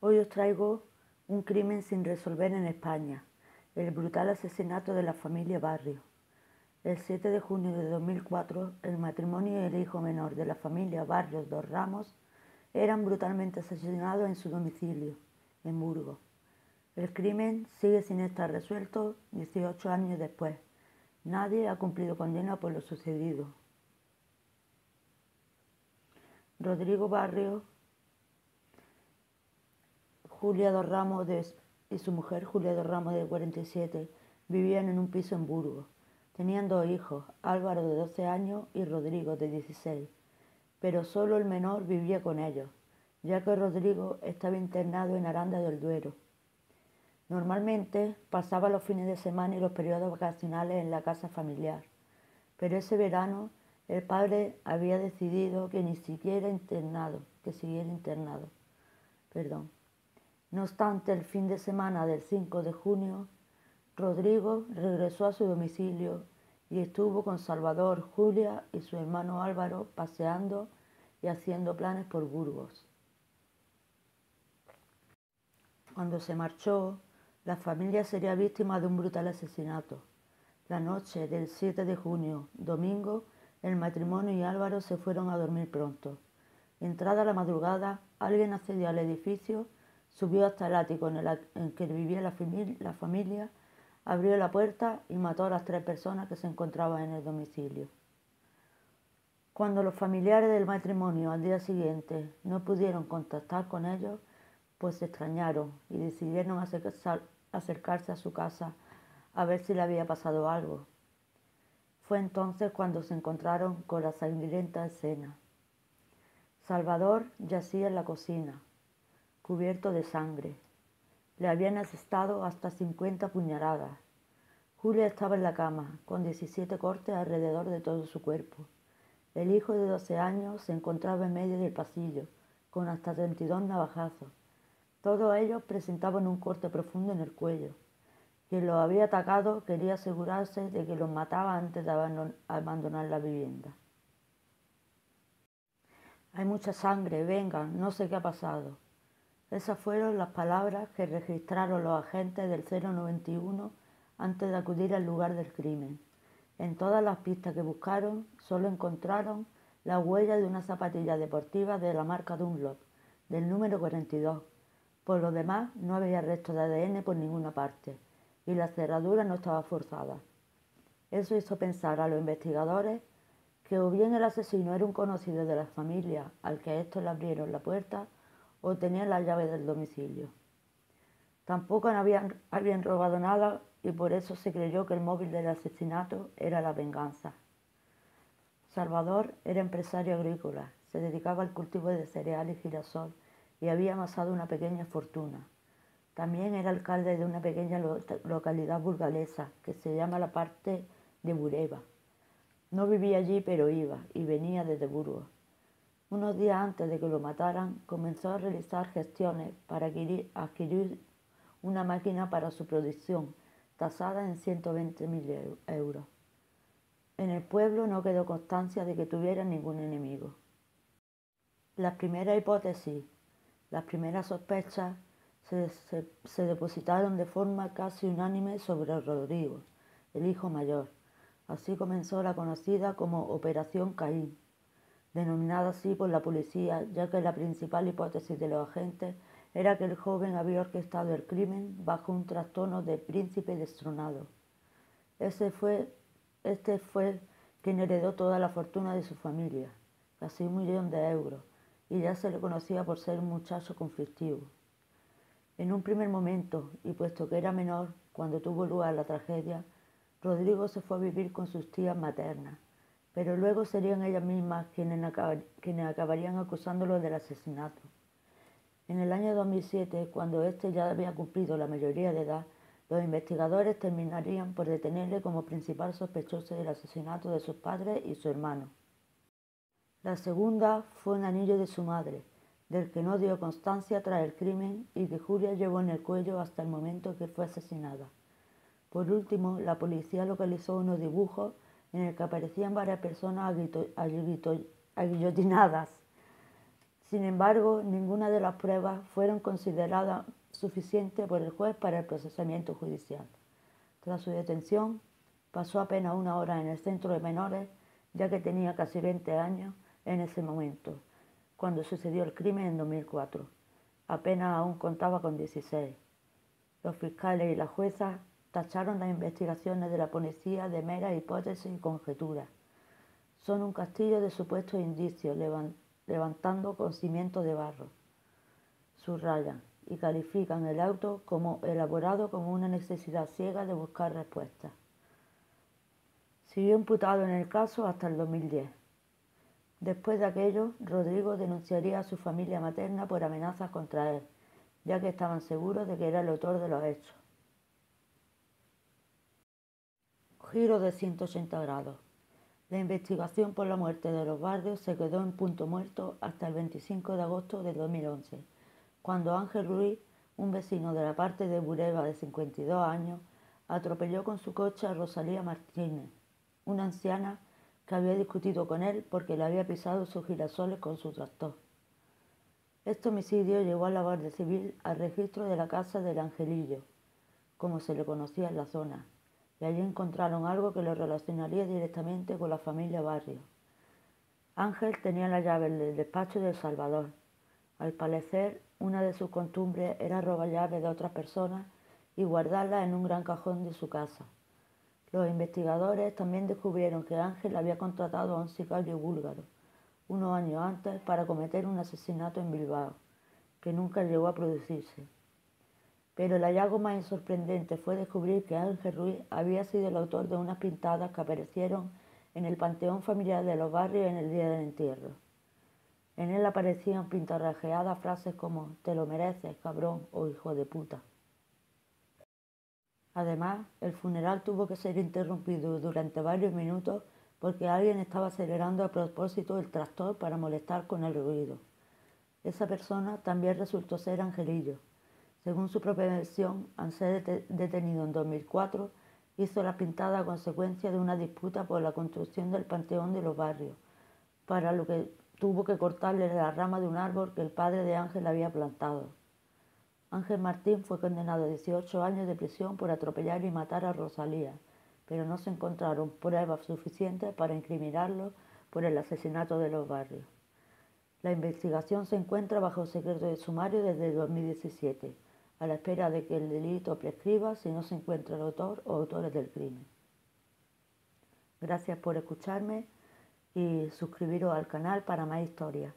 Hoy os traigo un crimen sin resolver en España, el brutal asesinato de la familia Barrio. El 7 de junio de 2004, el matrimonio y el hijo menor de la familia Barrios dos Ramos eran brutalmente asesinados en su domicilio, en Burgos. El crimen sigue sin estar resuelto 18 años después. Nadie ha cumplido condena por lo sucedido. Rodrigo Barrio, Julia dos Ramos y su mujer Julia dos Ramos de 47 vivían en un piso en Burgos. Tenían dos hijos, Álvaro de 12 años y Rodrigo de 16, pero solo el menor vivía con ellos, ya que Rodrigo estaba internado en Aranda del Duero. Normalmente pasaba los fines de semana y los periodos vacacionales en la casa familiar, pero ese verano el padre había decidido que siguiera internado. No obstante, el fin de semana del 5 de junio, Rodrigo regresó a su domicilio y estuvo con Salvador, Julia y su hermano Álvaro paseando y haciendo planes por Burgos. Cuando se marchó, la familia sería víctima de un brutal asesinato. La noche del 7 de junio, domingo, el matrimonio y Álvaro se fueron a dormir pronto. Entrada la madrugada, alguien accedió al edificio, subió hasta el ático en que vivía la familia, abrió la puerta y mató a las 3 personas que se encontraban en el domicilio. Cuando los familiares del matrimonio al día siguiente no pudieron contactar con ellos, pues se extrañaron y decidieron acercarse a su casa a ver si le había pasado algo. Fue entonces cuando se encontraron con la sangrienta escena. Salvador yacía en la cocina, cubierto de sangre. Le habían asestado hasta 50 puñaladas. Julia estaba en la cama, con 17 cortes alrededor de todo su cuerpo. El hijo de 12 años se encontraba en medio del pasillo, con hasta 32 navajazos. Todos ellos presentaban un corte profundo en el cuello. Quien los había atacado quería asegurarse de que los mataba antes de abandonar la vivienda. Hay mucha sangre, vengan, no sé qué ha pasado. Esas fueron las palabras que registraron los agentes del 091 antes de acudir al lugar del crimen. En todas las pistas que buscaron, solo encontraron la huella de una zapatilla deportiva de la marca Dunlop, del número 42. Por lo demás, no había restos de ADN por ninguna parte, y la cerradura no estaba forzada. Eso hizo pensar a los investigadores que o bien el asesino era un conocido de la familia al que estos le abrieron la puerta o tenían la llave del domicilio. Tampoco habían robado nada y por eso se creyó que el móvil del asesinato era la venganza. Salvador era empresario agrícola, se dedicaba al cultivo de cereal y girasol y había amasado una pequeña fortuna. También era alcalde de una pequeña localidad burgalesa que se llama la Parte de Bureba. No vivía allí, pero iba y venía desde Burgos. Unos días antes de que lo mataran, comenzó a realizar gestiones para adquirir una máquina para su producción, tasada en 120.000 euros. En el pueblo no quedó constancia de que tuviera ningún enemigo. Las primeras hipótesis, las primeras sospechas se depositaron de forma casi unánime sobre Rodrigo, el hijo mayor. Así comenzó la conocida como Operación Caín, denominada así por la policía, ya que la principal hipótesis de los agentes era que el joven había orquestado el crimen bajo un trastorno de príncipe destronado. Este fue quien heredó toda la fortuna de su familia, casi 1.000.000 de euros, y ya se le conocía por ser un muchacho conflictivo. En un primer momento, y puesto que era menor cuando tuvo lugar la tragedia, Rodrigo se fue a vivir con sus tías maternas, pero luego serían ellas mismas quienes acabarían acusándolo del asesinato. En el año 2007, cuando éste ya había cumplido la mayoría de edad, los investigadores terminarían por detenerle como principal sospechoso del asesinato de sus padres y su hermano. La segunda fue un anillo de su madre, del que no dio constancia tras el crimen y que Julia llevó en el cuello hasta el momento que fue asesinada. Por último, la policía localizó unos dibujos en el que aparecían varias personas aguillotinadas. Sin embargo, ninguna de las pruebas fueron consideradas suficientes por el juez para el procesamiento judicial. Tras su detención, pasó apenas una hora en el centro de menores, ya que tenía casi 20 años en ese momento, cuando sucedió el crimen en 2004. Apenas aún contaba con 16. Los fiscales y la jueza tacharon las investigaciones de la policía de meras hipótesis y conjeturas. Son un castillo de supuestos indicios, levantando con cimientos de barro. Subrayan y califican el auto como elaborado como una necesidad ciega de buscar respuestas. Siguió imputado en el caso hasta el 2010. Después de aquello, Rodrigo denunciaría a su familia materna por amenazas contra él, ya que estaban seguros de que era el autor de los hechos. Giro de 180 grados. La investigación por la muerte de los Barrios se quedó en punto muerto hasta el 25 de agosto de 2011, cuando Ángel Ruiz, un vecino de la parte de Bureba de 52 años, atropelló con su coche a Rosalía Martínez, una anciana que había discutido con él porque le había pisado sus girasoles con su tractor. Este homicidio llevó a la Guardia Civil al registro de la casa del Angelillo, como se le conocía en la zona, y allí encontraron algo que lo relacionaría directamente con la familia Barrio. Ángel tenía la llave del despacho de El Salvador. Al parecer, una de sus costumbres era robar llaves de otras personas y guardarlas en un gran cajón de su casa. Los investigadores también descubrieron que Ángel había contratado a un sicario búlgaro unos años antes para cometer un asesinato en Bilbao, que nunca llegó a producirse. Pero el hallazgo más sorprendente fue descubrir que Ángel Ruiz había sido el autor de unas pintadas que aparecieron en el panteón familiar de los Barrios en el día del entierro. En él aparecían pintarrajeadas frases como «te lo mereces, cabrón» o «hijo de puta». Además, el funeral tuvo que ser interrumpido durante varios minutos porque alguien estaba acelerando a propósito el tractor para molestar con el ruido. Esa persona también resultó ser Angelillo. Según su propia versión, al ser detenido en 2004, hizo la pintada a consecuencia de una disputa por la construcción del Panteón de los Barrios, para lo que tuvo que cortarle la rama de un árbol que el padre de Ángel había plantado. Ángel Martín fue condenado a 18 años de prisión por atropellar y matar a Rosalía, pero no se encontraron pruebas suficientes para incriminarlo por el asesinato de los Barrios. La investigación se encuentra bajo secreto de sumario desde 2017, a la espera de que el delito prescriba si no se encuentra el autor o autores del crimen. Gracias por escucharme y suscribiros al canal para más historias.